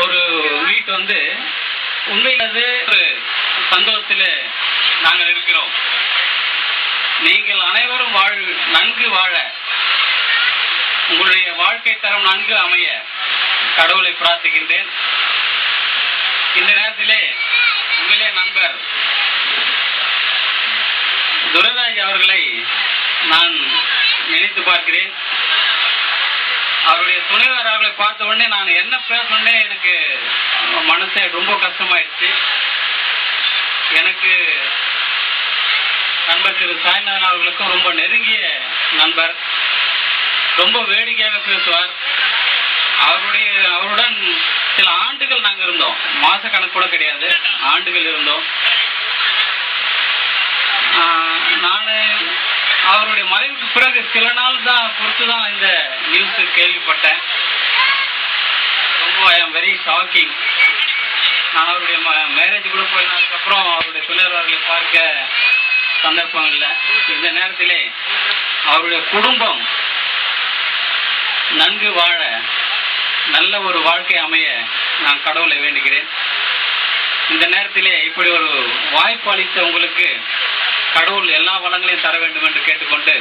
ஒரு மீட் வந்து உண்மையிலே ஒரு சந்தோஷத்தில் நாங்கள் இருக்கிறோம். நீங்கள் அனைவரும் நன்கு வாழ, உங்களுடைய வாழ்க்கை தரம் நன்கு அமைய கடவுளை பிரார்த்திக்கின்றேன். இந்த நேரத்திலே உங்களே நண்பர் துரைராஜ் அவர்களை நான் நினைத்து பார்க்கிறேன். அவருடைய துணைவர் அவர்களை பார்த்த உடனே நான் என்ன பேசணுன்னே எனக்கு மனசே ரொம்ப கஷ்டமாயிடுச்சு. எனக்கு நண்பர் திரு சாய்நாதன் அவர்களுக்கும் ரொம்ப நெருங்கிய நண்பர். ரொம்ப வேடிக்கையாக பேசுவார். அவருடன் சில ஆண்டுகள் நாங்கள் இருந்தோம். மாச கணக்கு கூட கிடையாது, ஆண்டுகள் இருந்தோம். நான் அவருடைய மறைவுக்கு பிறகு சில நாள் தான் பொறுத்து தான் இந்த நியூஸ் கேள்விப்பட்டேன். ரொம்ப ஐ ஆம் வெரி ஷாக்கிங். நான் அவருடைய மேரேஜ் கூட போயிருந்ததுக்கப்புறம் அவருடைய பிள்ளைகளை பார்க்க சந்தர்ப்பம் இல்லை. இந்த நேரத்திலே அவருடைய குடும்பம் நன்கு வாழ, நல்ல ஒரு வாழ்க்கை அமைய நான் கடவுளை வேண்டுகிறேன். இந்த நேரத்திலே இப்படி ஒரு வாய்ப்பு அளித்த உங்களுக்கு கடவுள் எல்லா வளங்களையும் தர வேண்டும் என்று கேட்டுக்கொண்டு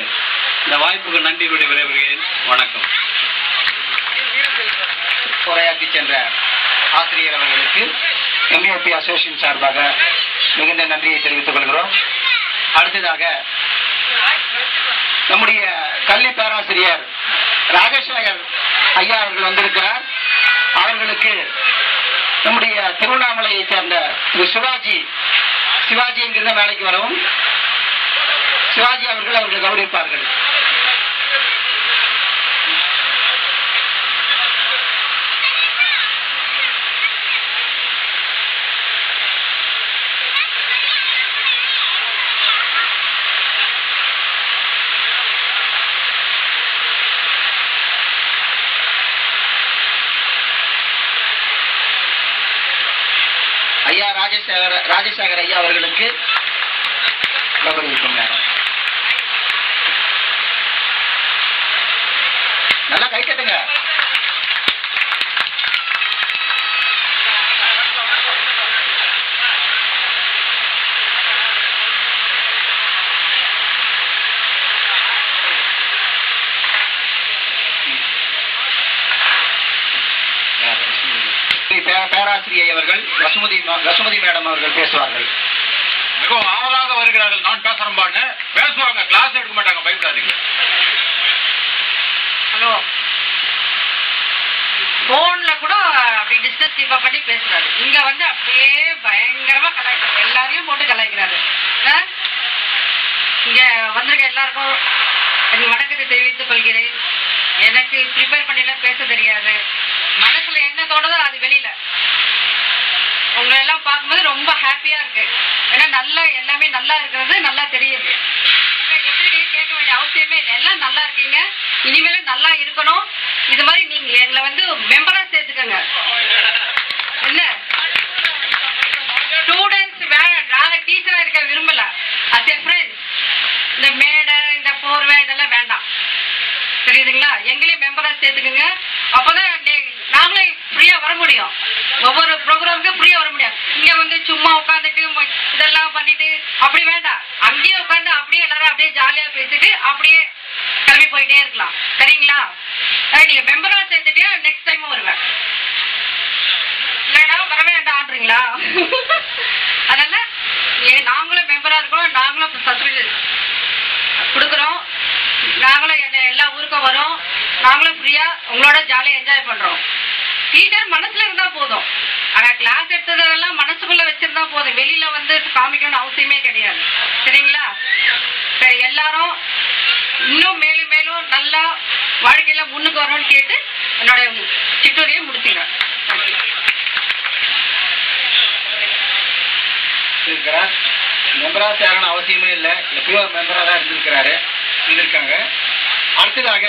இந்த வாய்ப்புக்கு நன்றி கூறி விரைவுகிறேன். வணக்கம். உரையாற்றி சென்ற ஆசிரியர் அவர்களுக்கு எம்ஏபி அசோசியேஷன் சார்பாக மிகுந்த நன்றியை தெரிவித்துக் கொள்கிறோம். அடுத்ததாக நம்முடைய கல்வி பேராசிரியர் ராஜசேகர் ஐயா அவர்கள் வந்திருக்கிறார். அவர்களுக்கு நம்முடைய திருவண்ணாமலையை சேர்ந்த சிவாஜி என்கிற வேலைக்கு வரவும் சிவாஜி அவர்கள் கௌரவிப்பார்கள். ஐயா ராஜசேகர் ஐயா அவர்களுக்கு கௌரவிக்கும் நேரம். நல்லா கை கட்டுங்க. பேராசிரியை அவர்கள் வசுமதி மேடம் அவர்கள் பேசுவார்கள். மிகவும் ஆவலாக வருகிறார்கள். நான் பேசுறேன், பேசுவாங்க, கிளாஸ் எடுக்க மாட்டாங்க, பயப்படாதீங்க. ஹலோ, போன்ல கூட அப்படி டிஸ்டன்ஸ் கீப் பண்ணி பேசுறாரு. இங்க வந்து அப்படியே பயங்கரமா கலாய்க்கிறாரு, எல்லாரையும் போட்டு கலாய்க்கிறாரு. இங்க வந்திருக்க எல்லாருக்கும் என் வணக்கத்தை தெரிவித்துக் கொள்கிறேன். எனக்கு ப்ரிப்பேர் பண்ணிலாம் பேச தெரியாது. மனசுல என்ன தோணுதோ அது வெளியில. உங்களை எல்லாம் பார்க்கும்போது ரொம்ப ஹாப்பியா இருக்கு. ஏன்னா நல்லா எல்லாமே நல்லா இருக்கிறது நல்லா தெரியுது. எப்படி கேட்க வேண்டிய அவசியமே இல்லை. எல்லாம் நல்லா இருக்கீங்க, இனிமேலும் நல்லா இருக்கணும். இது மாதிரி நீங்க எங்களை வந்து மெம்பரா சேர்த்துக்கங்க. என்ன ஸ்டூடெண்ட்ஸ் நாங்க டீச்சரா இருக்க விரும்பல. அஸ் எ ஃப்ரெண்ட்ஸ் இந்த மேடை இந்த போர்வை இதெல்லாம் வேண்டாம், தெரியுதுங்களா? எங்களையும் மெம்பரா சேர்த்துக்குங்க. அப்பதான் நாங்களே ஃப்ரீயா வர முடியும். ஒவ்வொரு ப்ரோக்ராமுக்கும் ஃப்ரீயா வர முடியும். இங்க வந்து சும்மா உட்காந்துட்டு இதெல்லாம் பண்ணிட்டு அப்படி வேண்டாம். அங்கேயே உட்காந்து அப்படியே எல்லாரும் அப்படியே ஜாலியா பேசிட்டு அப்படியே கிளம்பி போயிட்டே இருக்கலாம். சரிங்களா? நீங்க மெம்பரா சேர்த்துட்டே நெக்ஸ்ட் டைமும் வருவேன். இல்லைன்னா வர வேண்டாம்ன்றீங்களா? அதனால நாங்களும் மெம்பரா இருக்கோம். நாங்களும் சர்டிபிகேட் கொடுக்குறோம். நாங்களும் எல்லா ஊருக்கும் வரோம். நாங்களும் ஃப்ரீயா உங்களோட ஜாலியா என்ஜாய் பண்றோம். டீச்சர் மனசுல இருந்தா போதும். ஆனா கிளாஸ் எடுத்ததெல்லாம் மனசுக்குள்ள வச்சிருந்தா போதும். வெளியில வந்து காமிக்கணும்னு அவசியமே கிடையாது. சரிங்களா? சரி, எல்லாரும் இன்னும் மேலும் மேலும் நல்லா வாழ்க்கையில முன்னுக்கு வரணும்னு கேட்டு என்னோட சிற்றுரையை முடிச்சுக்கிறேன். மெம்பரா சேரணும் அவசியமே இல்லை. எப்பயோ மெம்பரா தான் இருந்திருக்காங்க. அடுத்ததாக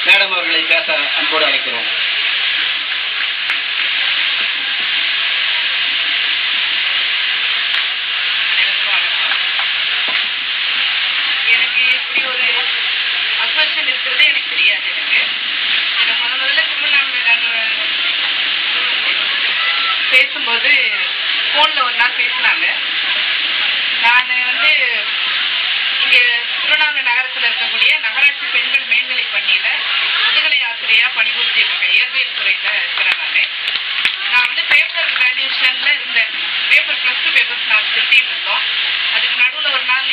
மேடம் அவர்களை பேச அன்போடு அழைக்கிறோம். எனக்கு இப்படி ஒரு அசோசியேஷன் இருக்கிறதே எனக்கு தெரியாது. எனக்கு பேசும்போது ஃபோனில் ஒரு நாள் பேசினாங்க. நான் வந்து இங்கே திருவண்ணாமலை நகரத்தில் இருக்கக்கூடிய நகராட்சி பெண்கள் மேல்நிலைப் பள்ளியில் முதுகலை ஆசிரியராக பணிபுரிஞ்சிட்டு இருக்கேன். இயற்பியல் துறையில் இருக்கிறேன். நான் வந்து பேப்பர் வேல்யூஷனில் இருந்தேன். பேப்பர் +2 பேப்பர்ஸ் நாங்கள் திருத்திட்டு இருந்தோம். அதுக்கு நடுவில் ஒரு நாள்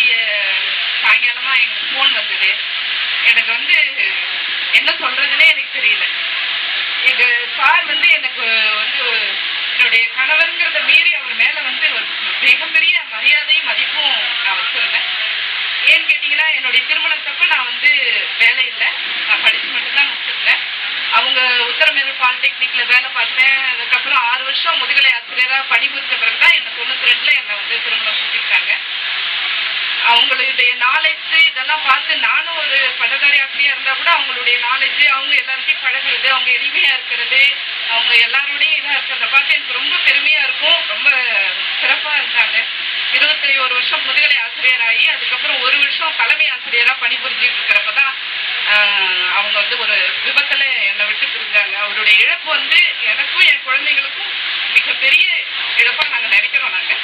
சாயங்காலமாக எனக்கு ஃபோன் வந்தது. எனக்கு வந்து என்ன சொல்கிறதுனே எனக்கு தெரியல. எங்கள் சார் வந்து எனக்கு வந்து என்னுடைய கணவருங்கிறத மீறி அவர் மேலே வந்து ஒரு மிகப்பெரிய மரியாதையும் மதிப்பும் நான் வச்சுருந்தேன். ஏன்னு கேட்டிங்கன்னா, என்னுடைய திருமணத்தப்ப நான் வந்து வேலை இல்லை, நான் படித்து மட்டும்தான் முடிச்சிருந்தேன். அவங்க உத்தரமேரூர் பாலிடெக்னிக்கில் வேலை பார்த்தேன். அதுக்கப்புறம் 6 வருஷம் முதுகலை ஆசிரியராக பணிபுரிஞ்ச பிறகு தான் என்னை 92 என்னை வந்து திருமணம் செஞ்சுக்கிட்டாங்க. அவங்களுடைய நாலேஜ் இதெல்லாம் பார்த்து நானும் ஒரு பட்டதாரி ஆசிரியர் இருந்தால் கூட அவங்களுடைய நாலேஜ், அவங்க எல்லாருக்கையும் பழகிறது, அவங்க எளிமையாக இருக்கிறது, அவங்க எல்லாரோடையும் இதாக இருக்கிறத பார்த்து எனக்கு ரொம்ப பெருமையாக இருக்கும். ரொம்ப சிறப்பாக இருந்தாங்க. 21 வருஷம் முதுகலை ஆசிரியராகி அதுக்கப்புறம் 1 வருஷம் தலைமை ஆசிரியராக பணிபுரிஞ்சிட்டு இருக்கிறப்ப தான் அவங்க வந்து ஒரு விபத்தில் என்னை விட்டு பிரிஞ்சாங்க. அவருடைய இழப்பு வந்து எனக்கும் என் குழந்தைகளுக்கும் மிகப்பெரிய இழப்பாக நாங்கள் நினைக்கிறோம். நாங்கள்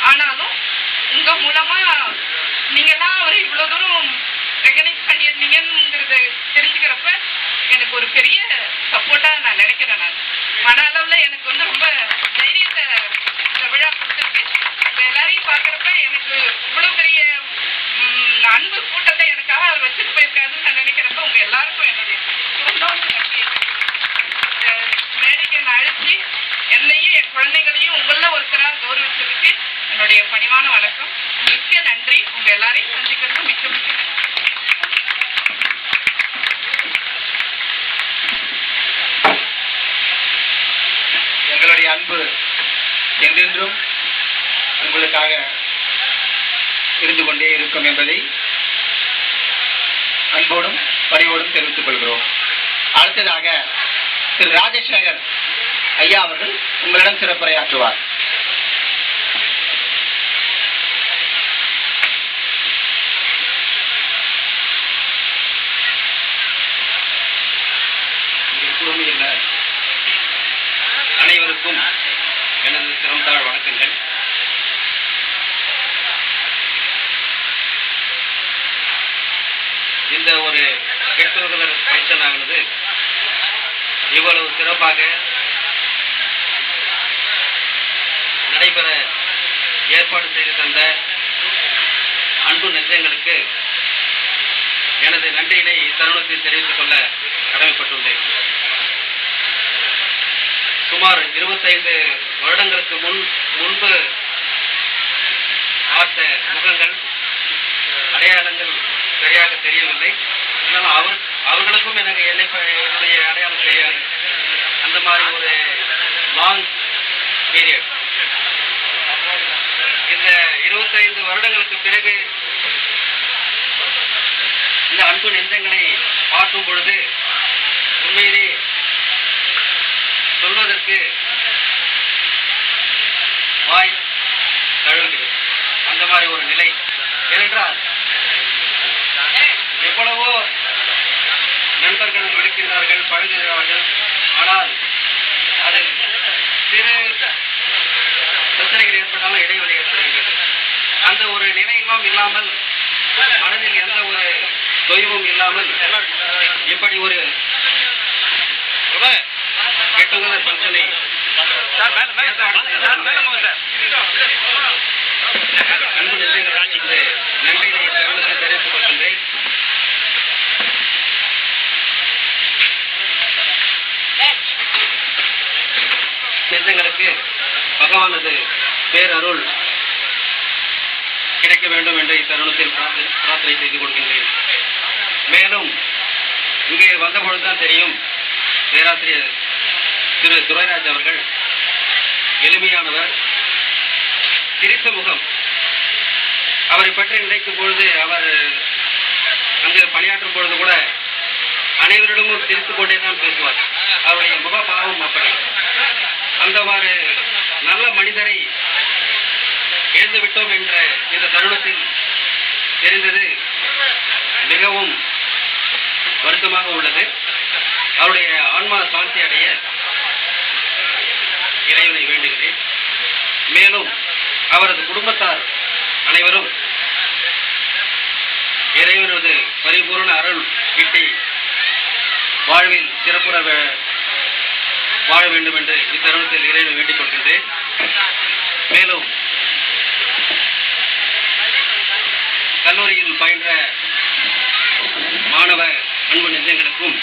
ஆனாலும் உங்கள் மூலமாக நீங்கள்லாம் அவர் இவ்வளோ தூரம் ரெகனைஸ் பண்ணியிருந்தீங்கிறத தெரிஞ்சுக்கிறப்ப எனக்கு ஒரு பெரிய சப்போர்ட்டாக நான் நினைக்கிறேன். நான் மன அளவில் எனக்கு வந்து ரொம்ப தைரியத்தை இந்த விழா கொடுத்துருக்கு. உங்கள் எல்லாரையும் பார்க்குறப்ப எனக்கு இவ்வளோ பெரிய அன்பு கூட்டத்தை எனக்காக அவர் வச்சுட்டு போயிருக்காருன்னு நான் நினைக்கிறப்ப உங்கள் எல்லாருக்கும் என்னுடைய நன்றி. மேடைக்கு நான் அழைச்சி என்னையும் என் குழந்தைங்களையும் உங்களில் ஒருத்தராக கௌரவிச்சதுக்கு என்னுடைய பணிவான வணக்கம். மிக்க நன்றி. உங்கள் எல்லாரையும் சந்திக்கிறது மிக்க மிக்க நன்றி. எங்களுடைய அன்பு என்றென்றும் உங்களுக்காக இருந்து கொண்டே இருக்கும் என்பதை அன்போடும் பணிவோடும் தெரிவித்துக் கொள்கிறோம். அடுத்ததாக திரு ராஜசேகர் ஐயா அவர்கள் உங்களிடம் சிறப்புரையாற்றுவார். அனைவருக்கும் எனது சிறந்தாழ் வணக்கங்கள். இந்த ஒரு கெட் டுகெதர் ஃபங்க்ஷன் ஆனது இவ்வளவு சிறப்பாக நடைபெற ஏற்பாடு செய்து தந்த அன்பு நெஞ்சங்களுக்கு எனது நன்றியினை இத்தருணத்தில் தெரிவித்துக் கொள்ள கடமைப்பட்டுள்ளேன். சுமார் 25 வருடங்களுக்கு முன்பு பார்த்த முகங்கள், அடையாளங்கள் சரியாக தெரியவில்லை. ஆனால் அவர்களுக்கும் எனக்கு என்னுடைய அடையாளம் தெரியாது. அந்த மாதிரி ஒரு லாங் பீரியட். இந்த 25 வருடங்களுக்கு பிறகு இந்த அன்பு நெஞ்சங்களை பார்க்கும் பொழுது உண்மையிலே சொல்வதற்கு வாய் தழுவுகிறது. அந்த மாதிரி ஒரு நிலை. ஏனென்றால் எவ்வளவோ நண்பர்கள் இருக்கின்றார்கள், பழகுகிறார்கள். ஆனால் அதில் சிறு பிரச்சனைகள் ஏற்பட்டாலும் இடைவெளி ஏற்படுகிறது. அந்த ஒரு நிலையெல்லாம் இல்லாமல், மனதில் எந்த ஒரு தொய்வும் இல்லாமல் இப்படி ஒரு கெட் டுகெதர் ஃபங்க்ஷனை அன்பு நெஞ்சங்களுக்கு இந்த நன்றியை தெரிவித்துக் கொள்கின்றேன். நெஞ்சங்களுக்கு பகவானது பேரருள் கிடைக்க வேண்டும் என்ற இத்தருணத்தில் பிரார்த்தனை செய்து கொள்கின்றேன். மேலும் இங்கே வந்தபொழுதுதான் தெரியும், பேராசிரியர் திரு துரைராஜ் அவர்கள் எளிமையானவர், சிரித்த முகம். அவரை பற்றி நினைக்கும் பொழுது, அவர் அங்கு பணியாற்றும் பொழுது கூட அனைவரிடமும் சிரித்துக் கொண்டேதான் பேசுவார். அவருடைய முகபாவம் அப்படி. அந்தவாறு நல்ல மனிதரை இழந்து விட்டோம் என்ற இந்த தருணத்தில் தெரிந்தது மிகவும் வருத்தமாக உள்ளது. அவருடைய ஆன்மா சாந்தி அடைய இறைவனை வேண்டுகிறேன். மேலும் அவரது குடும்பத்தார் அனைவரும் இறைவனது பரிபூர்ண அருள் கிட்டி வாழ்வில் சிறப்புற வாழ வேண்டும் என்று இத்தருணத்தில் இறைவனை வேண்டிக் கொள்கின்றேன். மேலும் கல்லூரியில் பயின்ற மாணவ அன்பு நெஞ்சங்களுக்கும்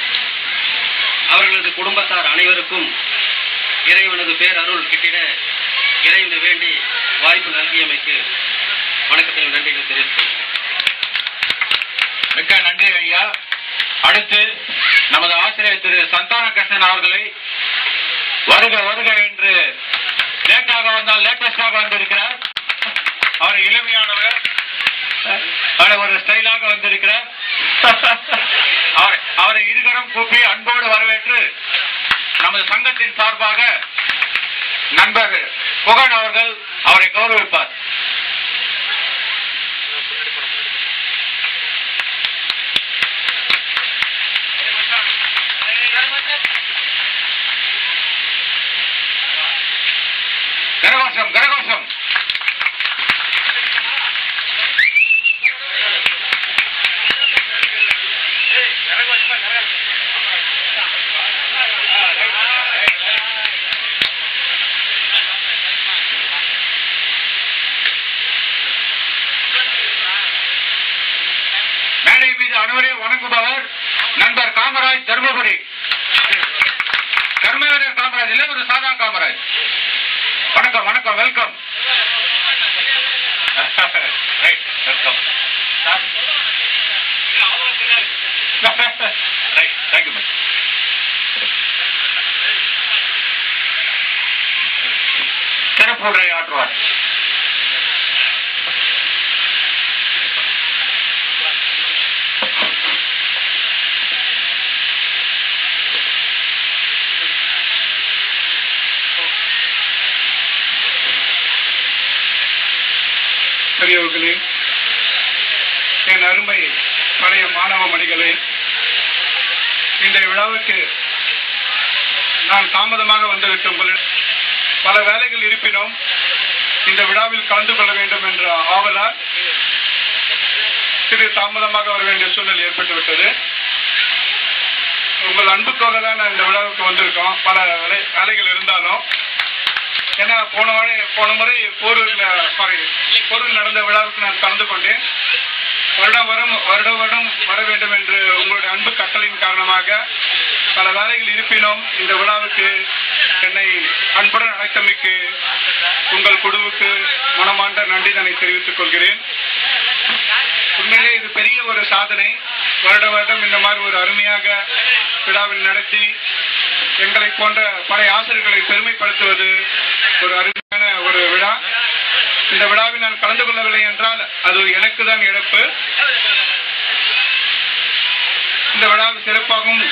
அவர்களது குடும்பத்தார் அனைவருக்கும் இறைவனது பேரருள் கிட்டிட இறைவனை வேண்டி வாய்ப்பு நல்கியமைக்கு வணக்கத்தில் நன்றிகள் தெரிவித்துள்ளேன். மிக்க நன்றி ஐயா. அடுத்து நமது ஆசிரியர் திரு சந்தான கிருஷ்ணன் அவர்களை வருக வருக என்று லேட்டாக வந்தால் லேட்டஸ்டாக வந்திருக்கிறார். அவர் இளமையானவர், ஒரு ஸ்டைலாக வந்திருக்கிறார். அவரை இருகரம் கூப்பி அன்போடு வரவேற்று நமது சங்கத்தின் சார்பாக நண்பர் புகழ் அவர்கள் அவரை கௌரவிப்பார். கரகோஷம் கரகோஷம். மேடை மீது அனைவரே வணங்குபவர் நண்பர் காமராஜ் தர்மபுரி. கர்மவீரர் காமராஜ் இல்லை, ஒரு சாதா காமராஜ். வணக்கம் வணக்கம், welcome. Welcome. Right, thank you ma'am. சிறப்பு உரை ஆற்றுவார். பெரியவர்களே, என் அருமை பழைய மாணவ மணிகளே, இந்த விழாவுக்கு நான் தாமதமாக வந்துவிட்ட உங்களிடம் பல வேலைகள் இருப்பினும் இந்த விழாவில் கலந்து கொள்ள வேண்டும் என்ற ஆவலால் சிறிது தாமதமாக வர வேண்டிய சூழ்நிலை ஏற்பட்டுவிட்டது. உங்கள் அன்புக்காக தான் நான் இந்த விழாவுக்கு வந்திருக்கோம். பல வேலைகள் இருந்தாலும், ஏன்னா போன முறை போரூரில் நடந்த விழாவுக்கு நான் கலந்து கொண்டேன். வருடம் வர வேண்டும் என்று உங்களுடைய அன்பு கட்டளையின் காரணமாக பல வேலைகள் இருப்பினும் இந்த விழாவுக்கு என்னை அன்புடன் அழைத்தமைக்கு உங்கள் குழுவுக்கு மனமார்ந்த நன்றிதனை தெரிவித்துக் கொள்கிறேன். உண்மையிலே இது பெரிய ஒரு சாதனை. வருடம் இந்த மாதிரி ஒரு அருமையாக விழாவில் நடத்தி எங்களை போன்ற பழைய ஆசிரியர்களை பெருமைப்படுத்துவது ஒரு அருமையான ஒரு விழா. இந்த விழாவில் நான் கலந்து கொள்ளவில்லை என்றால் அது எனக்கு தான் இழப்பு. இந்த விழாவில் சிறப்பாகவும்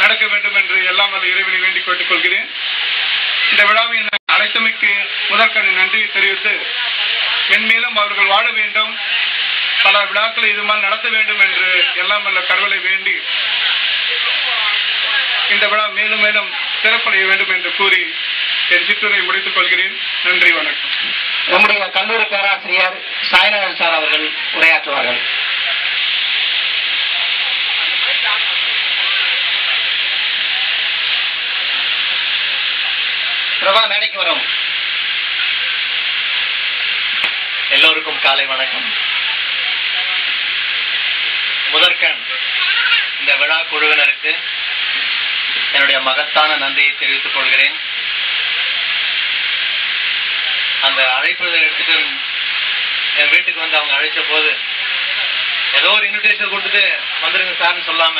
நடக்க வேண்டும் என்று எல்லாம் வல்ல இறைவனை வேண்டிக் கேட்டுக் கொள்கிறேன். இந்த விழாவை அழைத்தமைக்கு முதற்கண் நன்றி தெரிவித்து, என் மேலும் அவர்கள் வாழ வேண்டும், பல விழாக்களை இதுமாதிரி நடத்த வேண்டும் என்று எல்லாம் வல்ல கடவுளை வேண்டி இந்த விழா மேலும் மேலும் சிறப்படைய வேண்டும் என்று கூறி என் சிற்றுரை முடித்துக் கொள்கிறேன். நன்றி, வணக்கம். நம்முடைய கல்லூரி பேராசிரியர் சாய்நாதன் சார் அவர்கள் உரையாற்றுவார்கள். பிரபா மேடைக்கு வரும். எல்லோருக்கும் காலை வணக்கம். முதற்கண் இந்த விழா குழுவினருக்கு என்னுடைய மகத்தான நன்றியை தெரிவித்துக் கொள்கிறேன். அந்த அழைப்பதை எடுத்துட்டு என் வீட்டுக்கு வந்து அவங்க அழைச்ச போது ஏதோ ஒரு இன்விடேஷன் கொடுத்துட்டு வந்துருங்க சார்னு சொல்லாம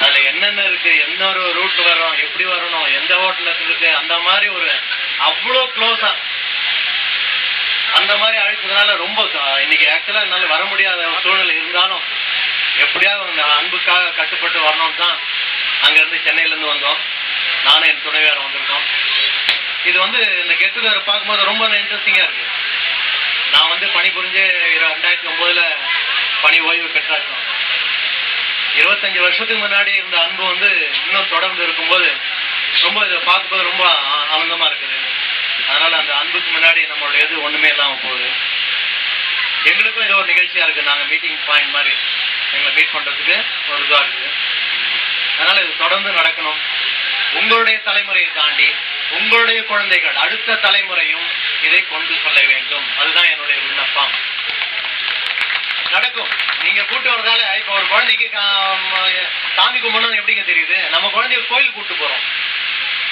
அதுல என்னென்ன இருக்கு, எந்த ஒரு ரூட் வரும், எப்படி வரணும், எந்த ஹோட்டல்ல இருக்கு, அந்த மாதிரி ஒரு அவ்வளோ க்ளோஸா அந்த மாதிரி அழைச்சதுனால ரொம்ப இன்னைக்கு ஆக்சுவலா என்னால வர முடியாத ஒரு சூழ்நிலை இருந்தாலும் எப்படியாவது அன்புக்காக கட்டுப்பட்டு வரணும்னு தான் அங்கிருந்து சென்னையில இருந்து வந்தோம். நானும் என் துணைவியார் வந்திருக்கோம். இது இந்த கெட்டுதர் பார்க்கும்போது ரொம்ப இன்ட்ரெஸ்டிங்கா இருக்கு. நான் பணிபுரிஞ்சு 2009 பணி ஓய்வு பெற்றாச்சோம். 25 வருஷத்துக்கு முன்னாடி இந்த அன்பு இன்னும் தொடர்ந்து இருக்கும்போது ரொம்ப இதை பார்க்கும்போது ரொம்ப ஆனந்தமா இருக்குது. அதனால அந்த அன்புக்கு முன்னாடி நம்மளுடைய இது ஒண்ணுமே இல்லாம போகுது. எங்களுக்கும் இது ஒரு நிகழ்ச்சியா இருக்கு. நாங்க மீட்டிங் பாயிண்ட் மாதிரி எங்களை மீட் பண்றதுக்கு ஒரு இதுவா இருக்குது. அதனால இது தொடர்ந்து நடக்கணும். உங்களுடைய தலைமுறையை தாண்டி உங்களுடைய குழந்தைகள் அடுத்த தலைமுறையும் இதை கொண்டு செல்ல வேண்டும். அதுதான் என்னுடைய விண்ணப்பம். நடக்கும். நீங்க கூட்டு வரதால இப்ப ஒரு குழந்தைக்கு சாமி கும்பிடணும் எப்படிங்க தெரியுது? நம்ம குழந்தைய கோயில் கூட்டு போறோம்.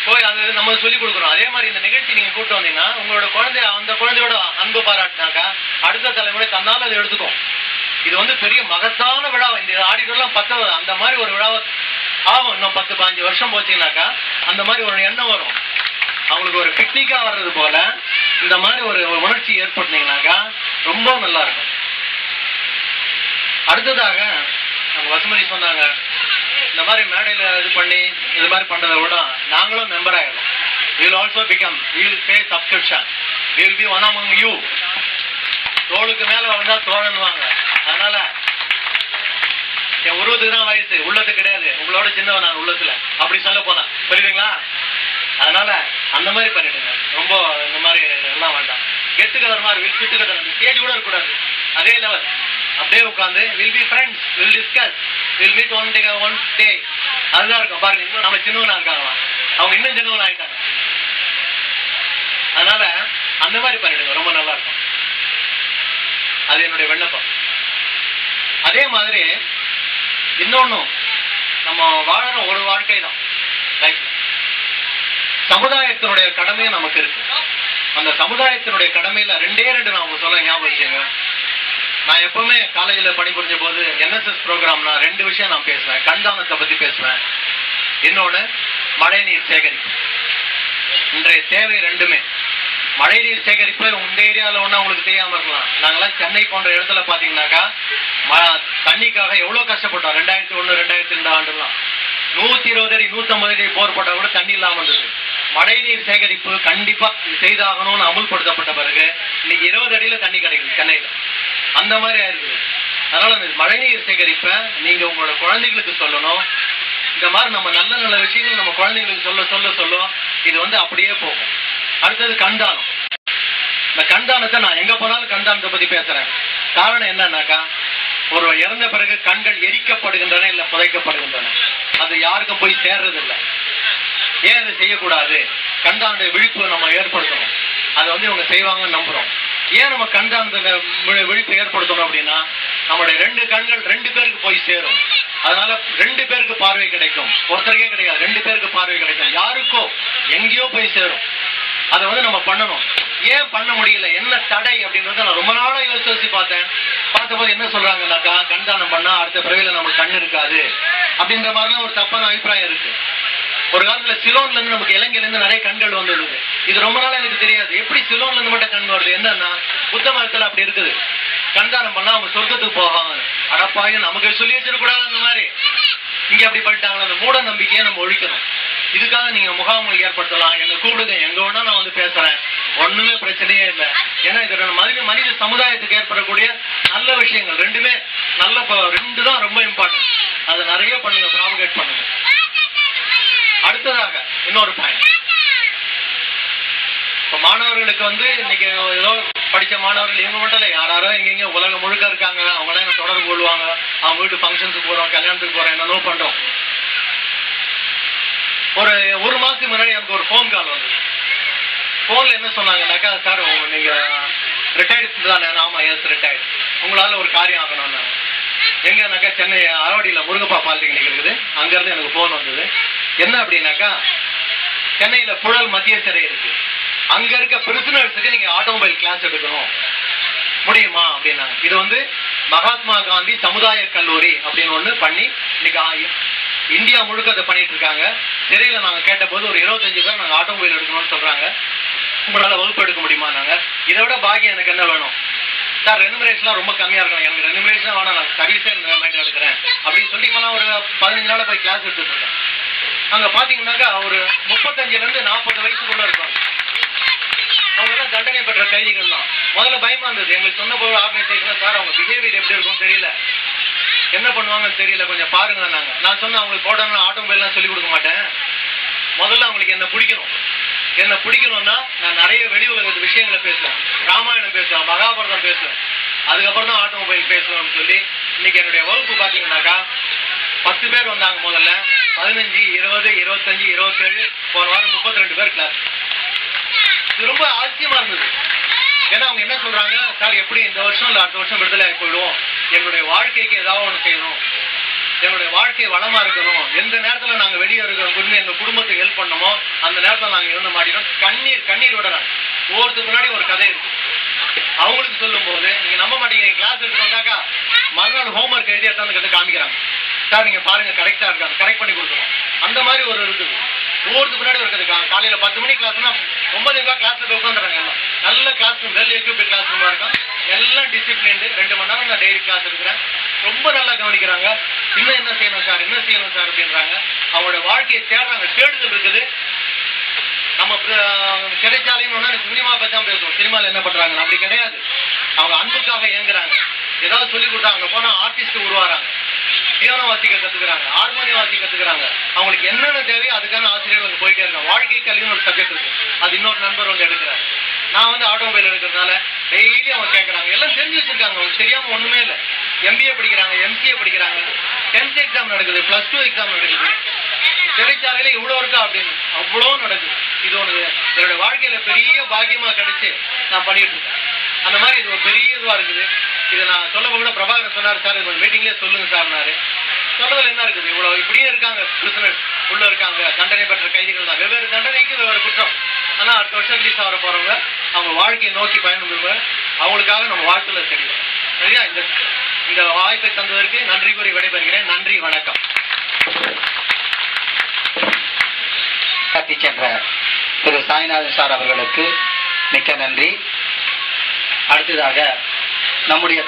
கோயில் அது நம்ம சொல்லி கொடுக்குறோம். அதே மாதிரி இந்த நிகழ்ச்சி நீங்க கூட்டு வந்தீங்கன்னா உங்களோட குழந்தை அந்த குழந்தையோட அன்பு பாராட்டினாக்கா அடுத்த தலைமுறை தன்னால அதை எடுத்துக்கும். இது வந்து பெரிய மகத்தான விழா. இந்த ஆடிட்டர்லாம் 10 அந்த மாதிரி ஒரு விழாவை ஆகும். இன்னும் 10-15 வருஷம் போச்சுன்னாக்கா அந்த மாதிரி ஒரு எண்ணம் வரும். அவங்களுக்கு ஒரு பிக்னிக்கா வர்றது போல இந்த மாதிரி ஒரு உணர்ச்சி ஏற்பட்டீங்கன்னாக்கா ரொம்ப நல்லா இருக்கும். அடுத்ததாக நம்ம வசுமதி சொன்னாங்க, இந்த மாதிரி மேடையில இது பண்ணி இது மாதிரி பண்றதை விட நாங்களும் மெம்பர் ஆயிடலாம். we will also become, we will pay subscription, we will be one among you. தோளுக்கு மேல வந்தா தோழன்வாங்க. அதனால என் உருவத்துக்கு தான் வயசு, உள்ளது கிடையாது. உங்களோட சின்னவன் நான் உள்ளத்துல, அப்படி சொல்ல போனா புரியுதுங்களா? அதனால அந்த மாதிரி பண்ணிடுங்க. ரொம்ப இந்த மாதிரி எல்லாம் வேண்டாம். கெட்டுக்கதர் மாதிரி விட்டுக்கதர் அந்த ஸ்டேஜ் கூட இருக்கக்கூடாது. அதே லெவல் அப்படியே உட்காந்து will be friends, will discuss, will meet one day. அதுதான் இருக்கும். பாருங்க, இன்னும் நம்ம சின்னவனா இருக்காங்களா, அவங்க இன்னும் சின்னவனா ஆயிட்டாங்க. அதனால அந்த மாதிரி பண்ணிடுங்க, ரொம்ப நல்லா இருக்கும். அது என்னுடைய விண்ணப்பம். அதே மாதிரி இன்னொன்னும், நம்ம வாழற ஒரு வாழ்க்கை தான் லைஃப்ல. சமுதாயத்தினுடைய கடமையும் நமக்கு இருக்கு. அந்த சமுதாயத்தினுடைய கடமையில 2 நான் சொல்ல ஞாபகம் வச்சுங்க. நான் எப்பவுமே காலேஜில் பணிபுரிஞ்ச போது NSS ப்ரோக்ராம்னா 2 விஷயம் நான் பேசுவேன். கண்தானத்தை பத்தி பேசுவேன், இன்னொன்னு மழை நீர் சேகரிப்பு. இன்றைய தேவை 2மே. மழை நீர் சேகரிப்பு இந்த ஏரியாவில் ஒண்ணு உங்களுக்கு தெரியாம இருக்கலாம். நாங்கெல்லாம் சென்னை போன்ற இடத்துல பாத்தீங்கன்னாக்கா தண்ணிக்காக எவ்வளவு கஷ்டப்பட்டோம். 2001, 2002 ஆண்டுலாம் 120 அடி 150 அடி போர் போட்டா கூட தண்ணி இல்லாம இருந்தது. மழை நீர் சேகரிப்பு கண்டிப்பா செய்தாகணும்னு அமுல்படுத்தப்பட்ட பிறகு இன்னைக்கு 20 அடியில தண்ணி கிடைக்குது சென்னையில. அந்த மாதிரி ஆயிருக்குது. அதனால இந்த மழை நீர் சேகரிப்ப நீங்க உங்களோட குழந்தைகளுக்கு சொல்லணும். இந்த மாதிரி நம்ம நல்ல நல்ல விஷயங்கள் நம்ம குழந்தைகளுக்கு சொல்ல இது வந்து அப்படியே போகும். அடுத்தது கண்தானம். இந்த கண்தானத்தை நான் எங்க போனாலும் கண்தானத்தை பத்தி பேசுறேன். காரணம் என்னன்னாக்கா, ஒரு இறந்த பிறகு கண்கள் எரிக்கப்படுகின்றன, இல்ல புதைக்கப்படுகின்றன. அது யாருக்கும் போய் சேர்றது இல்லை. ஏன் அதை செய்யக்கூடாது? கண்தானுடைய விழிப்பு நம்ம ஏற்படுத்தணும். அதை வந்து இவங்க செய்வாங்கன்னு நம்புறோம். ஏன் நம்ம கண்தானத்துல விழிப்பு ஏற்படுத்தணும் அப்படின்னா, நம்மளுடைய 2 கண்கள் 2 பேருக்கு போய் சேரும். அதனால 2 பேருக்கு பார்வை கிடைக்கும். ஒருத்தருக்கே கிடையாது, 2 பேருக்கு பார்வை கிடைக்கும். யாருக்கோ எங்கேயோ போய் சேரும். அதை வந்து நம்ம பண்ணணும். ஏன் பண்ண முடியல, என்ன தடை அப்படின்றத நான் ரொம்ப நாளா யோசிச்சு பார்த்தபோது என்ன சொல்றாங்கன்னாக்கா, கண்தானம் பண்ணா அடுத்த பிறவில நமக்கு கண் இருக்காது அப்படின்ற மாதிரிலாம் ஒரு தப்பான அபிப்பிராயம் இருக்கு. ஒரு காலத்துல சிலோன்ல இருந்து நமக்கு இலங்கையில இருந்து நிறைய கண்கள் வந்தது. இது ரொம்ப நாளா எனக்கு தெரியாது. எப்படி சிலோன்ல இருந்து மட்டும் கண் வருது? என்னன்னா, புத்த மதத்துல அப்படி இருக்குது. கண்தானம் பண்ணா அவங்க சொர்க்கத்துக்கு போவாங்க. அடப்பாயும் நமக்கு சொல்லி வச்சிடக்கூடாது அந்த மாதிரி. இங்க அப்படி பண்ணிட்டாங்க. அந்த மூட நம்பிக்கையை நம்ம ஒழிக்கணும். இதுக்காக நீங்க முகாம்கள் ஏற்படுத்தலாம், என்ன கூப்பிடுங்க, எங்க வேணா நான் வந்து பேசுறேன், ஒண்ணுமே பிரச்சனையே இல்லை. ஏன்னா இது மனித சமுதாயத்துக்கு ஏற்படக்கூடிய நல்ல விஷயங்கள் 2மே நல்ல 2 தான் ரொம்ப இம்பார்ட்டன்ட். அதை நிறைய பண்ணுங்க, ப்ராபகேட் பண்ணுங்க. அடுத்ததாக இன்னொரு பாயிண்ட், இப்ப மாணவர்களுக்கு வந்து இன்னைக்கு ஏதோ படிச்ச மாணவர்கள் இவங்க மட்டும் இல்லை, யாரோ எங்கெங்க உலகம் முழுக்க இருக்காங்க. அவங்களாம் என்ன தொடர்பு கொள்வாங்க. அவங்க வீட்டு ஃபங்க்ஷனுக்கு போறோம், கல்யாணத்துக்கு போறோம், என்னென்னோ பண்றோம். ஒரு மாசத்துக்கு முன்னாடி எனக்கு ஒரு போன் கால் வந்தது. போன்ல என்ன சொன்னாங்கன்னாக்கா, சார் நீங்க ரிட்டையர்டு தானே? ஆமா, எஸ் ரிட்டையர்டு. உங்களால ஒரு காரியம் ஆகணும்னு. எங்கன்னாக்கா சென்னை ஆவடியில முருகப்பா பாலிடெக்னிக் இருக்குது, அங்க இருந்து எனக்கு போன் வந்தது. என்ன அப்படின்னாக்கா, சென்னையில புழல் மத்திய சிறை இருக்கு, அங்க இருக்க பிரிசனர்ஸுக்கு நீங்க ஆட்டோமொபைல் கிளாஸ் எடுக்கணும், முடியுமா அப்படின்னாங்க. இது வந்து மகாத்மா காந்தி சமுதாய கல்லூரி அப்படின்னு ஒண்ணு பண்ணி இன்னைக்கு இந்தியா முழுக்க அதை பண்ணிட்டு இருக்காங்க. சிறையில நாங்க கேட்ட போது ஒரு 25 பேர் நாங்க ஆட்டோமொபைல் எடுக்கணும்னு சொல்றாங்க. உங்களால வகுப்பு எடுக்க முடியுமா? நாங்க இதை விட பாக்கியம் எனக்கு என்ன வேணும் சார்? ரெனுமரேஷன்லாம் ரொம்ப கம்மியா இருக்கணும், எனக்கு ரெனுமரேஷன் வேணாம், நான் சர்வீஸே மைண்ட் எடுக்கிறேன் அப்படின்னு சொல்லி இப்ப நான் ஒரு 15 நாளா போய் கிளாஸ் எடுத்துட்டு இருக்கேன். அங்க பாத்தீங்கன்னாக்கா ஒரு 35 இருந்து 40 வயசுக்குள்ள இருக்காங்க. அவங்க எல்லாம் தண்டனை பெற்ற கைதிகள் தான். முதல்ல பயமா இருந்தது. எங்களுக்கு சொன்ன போது ஆர்கனைசேஷன், சார் அவங்க பிஹேவியர் எப்படி இருக்கும்னு தெரியல, என்ன பண்ணுவாங்கன்னு தெரியல, கொஞ்சம் பாருங்க. நான் சொன்னேன், அவங்களுக்கு போட்டோம்னா ஆட்டோமொபைல்லாம் சொல்லிக் கொடுக்க மாட்டேன், முதல்ல அவங்களுக்கு என்ன பிடிக்கணும். என்ன பிடிக்கணும்னா நான் நிறைய வெளி உலகத்து விஷயங்களை பேசுவேன், ராமாயணம் பேசுவேன், மகாபாரதம் பேசுவேன், அதுக்கப்புறம் தான் ஆட்டோமொபைல் பேசுவேன்னு சொல்லி இன்னைக்கு என்னுடைய வகுப்பு பார்த்தீங்கன்னாக்கா 10 பேர் வந்தாங்க. முதல்ல 15, 20, 25, 27, போன வாரம் 32 பேர் கிளாஸ். இது ரொம்ப ஆச்சரியமா இருந்தது. ஏன்னா அவங்க என்ன சொல்றாங்க, சார் எப்படி இந்த வருஷம் இல்லை அடுத்த வருஷம் விடுதலை ஆகி போயிடுவோம், எங்களுடைய வாழ்க்கைக்கு ஏதாவது ஒன்று செய்யணும், எங்களுடைய வாழ்க்கை வளமா இருக்கணும், எந்த நேரத்துல நாங்க வெளியே இருக்கிற உரிமை எங்க குடும்பத்துக்கு ஹெல்ப் பண்ணமோ அந்த நேரத்துல நாங்க இருந்து மாட்டினோம். கண்ணீர் விடறாங்க. ஒவ்வொருத்துக்கு முன்னாடி ஒரு கதை இருக்கு. அவங்களுக்கு சொல்லும் போது நீங்க நம்ப மாட்டீங்க, கிளாஸ் எடுத்து வந்தாக்கா மறுநாள் ஹோம்ஒர்க் எழுதி எடுத்தாந்து காமிக்கிறாங்க, சார் நீங்க பாருங்க கரெக்டா இருக்காங்க, கரெக்ட் பண்ணி கொடுக்குறோம். அந்த மாதிரி ஒரு இருக்குது. ஒவ்வொருத்துக்கு முன்னாடி ஒரு கதை. காலையில 10 மணி கிளாஸ்னா 9 கிளாஸ்ல உட்காந்துறாங்க. எல்லாம் நல்ல class room, well equipped class ரூமா இருக்கும், எல்லாம் டிசிப்ளின். 2 மணி நேரம் நான் டெய்லி கிளாஸ் எடுக்கிறேன், ரொம்ப நல்லா கவனிக்கிறாங்க. இன்னும் என்ன செய்யணும் சார், என்ன செய்யணும் சார் அப்படின்றாங்க. அவங்களோட வாழ்க்கையை தேடுறாங்க. தேடுதல் இருக்குது. நம்ம சிறைச்சாலைன்னு சினிமா பத்தி தான் பேசுவோம், சினிமாவில் என்ன பண்றாங்க, அப்படி கிடையாது. அவங்க அன்புக்காக இயங்குறாங்க. ஏதாவது சொல்லி கொடுத்தாங்க, அங்க போனா ஆர்டிஸ்ட் உருவாறாங்க, பியானோ வாசிக்க கத்துக்கிறாங்க, ஹார்மோனியம் வாசிக்க கத்துக்கிறாங்க. அவங்களுக்கு என்னென்ன தேவையோ அதுக்கான ஆசிரியர்கள் வந்து போயிட்டே இருக்காங்க. வாழ்க்கை கல்வின்னு ஒரு சப்ஜெக்ட் இருக்கு, அது இன்னொரு நண்பர் வந்து எடுக்கிறாங்க. நான் வந்து ஆட்டோமொபைல் எடுக்கிறதுனால டெய்லி அவங்க கேட்கறாங்க. எல்லாம் தெரிஞ்சு வச்சிருக்காங்க, அவங்களுக்கு தெரியாம ஒண்ணுமே இல்லை. MBA படிக்கிறாங்க, MCA படிக்கிறாங்க, 10th எக்ஸாம் நடக்குது, +2 எக்ஸாம் நடக்குது. சிறைச்சாலையில இவ்வளவு இருக்கா அப்படின்னு அவ்வளவு நடக்குது. இது ஒண்ணு என்னோட வாழ்க்கையில பெரிய பாக்கியமா கிடைச்சு நான் பண்ணிட்டு இருக்கேன். அந்த மாதிரி இது ஒரு பெரிய இதுவா இருக்குது. இதை நான் சொல்ல கூட பிரபாகரன் சொன்னார், சார் இது மீட்டிங்லேயே சொல்லுங்க சார்னாரு. சொல்றதுல என்ன இருக்குது, இவ்வளவு இப்படியே இருக்காங்க, பிரிசனர்ஸ் உள்ள இருக்காங்க, தண்டனை பெற்ற கைதிகள் தான், வெவ்வேறு தண்டனைக்கு வெவ்வேறு குற்றம். ஆனா அடுத்த வருஷம் ரிலீஸ் ஆக போறவங்க அவங்க வாழ்க்கையை நோக்கி பயணம் அவங்களுக்காக நம்ம வாழ்த்துல தெரியும். சரியா? இந்த வாய்ப்பை தந்ததற்கு நன்றி கூறி விடைபெறுகிறேன். நன்றி, வணக்கம். சென்ற திரு சாய்நாதன் சார் அவர்களுக்கு மிக்க நன்றி. அடுத்ததாக நம்முடைய